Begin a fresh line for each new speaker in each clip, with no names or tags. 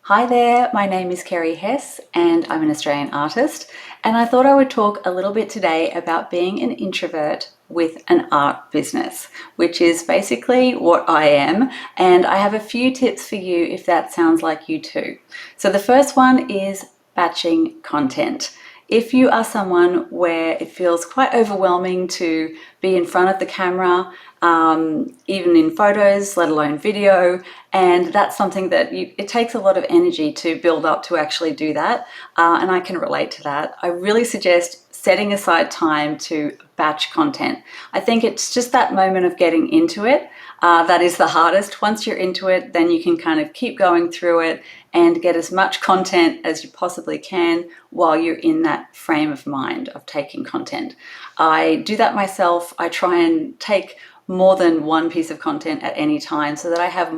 Hi there, my name is Kerrie Hess and I'm an Australian artist, and I thought I would talk a little bit today about being an introvert with an art business, which is basically what I am, and I have a few tips for you if that sounds like you too. So the first one is batching content. If you are someone where it feels quite overwhelming to be in front of the camera, even in photos, let alone video, and that's something that it takes a lot of energy to build up to actually do that, and I can relate to that. I really suggest setting aside time to batch content. I think it's just that moment of getting into it that is the hardest. Once you're into it, then you can kind of keep going through it and get as much content as you possibly can while you're in that frame of mind of taking content. I do that myself. I try and take more than one piece of content at any time so that I have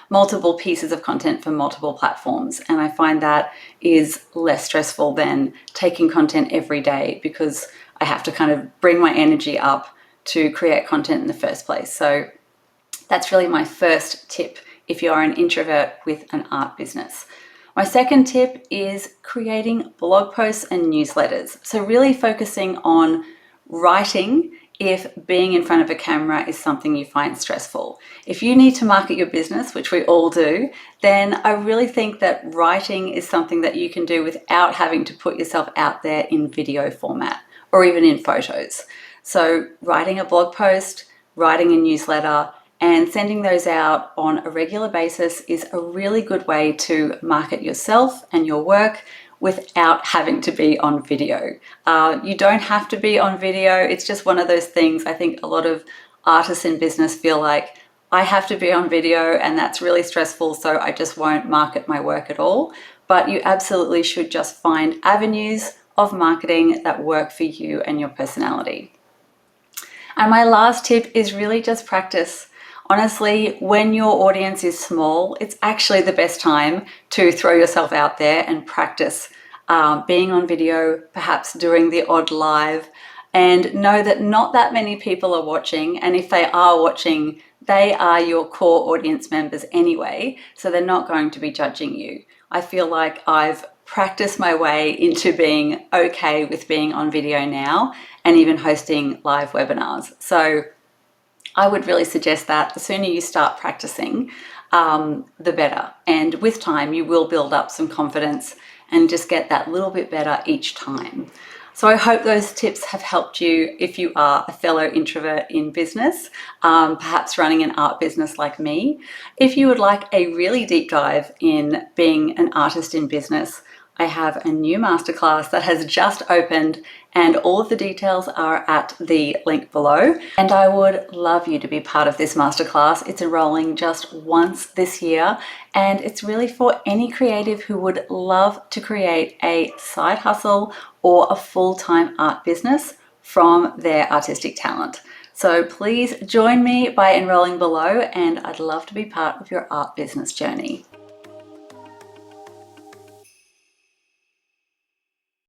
multiple pieces of content for multiple platforms. And I find that is less stressful than taking content every day because I have to kind of bring my energy up to create content in the first place. So that's really my first tip if you're an introvert with an art business. My second tip is creating blog posts and newsletters. So really focusing on writing if being in front of a camera is something you find stressful. If you need to market your business, which we all do, then I really think that writing is something that you can do without having to put yourself out there in video format or even in photos. So writing a blog post, writing a newsletter, and sending those out on a regular basis is a really good way to market yourself and your work without having to be on video. You don't have to be on video. It's just one of those things I think a lot of artists in business feel like, I have to be on video and that's really stressful, so I just won't market my work at all. But you absolutely should just find avenues of marketing that work for you and your personality. And my last tip is really just practice. Honestly, when your audience is small, it's actually the best time to throw yourself out there and practice being on video, perhaps doing the odd live, and know that not that many people are watching. And if they are watching, they are your core audience members anyway, so they're not going to be judging you. I feel like I've practiced my way into being okay with being on video now and even hosting live webinars. So I would really suggest that the sooner you start practicing, the better. And with time, you will build up some confidence and just get that little bit better each time. So I hope those tips have helped you if you are a fellow introvert in business, perhaps running an art business like me. If you would like a really deep dive in being an artist in business, I have a new masterclass that has just opened, and all of the details are at the link below. And I would love you to be part of this masterclass. It's enrolling just once this year, and it's really for any creative who would love to create a side hustle or a full-time art business from their artistic talent. So please join me by enrolling below, and I'd love to be part of your art business journey.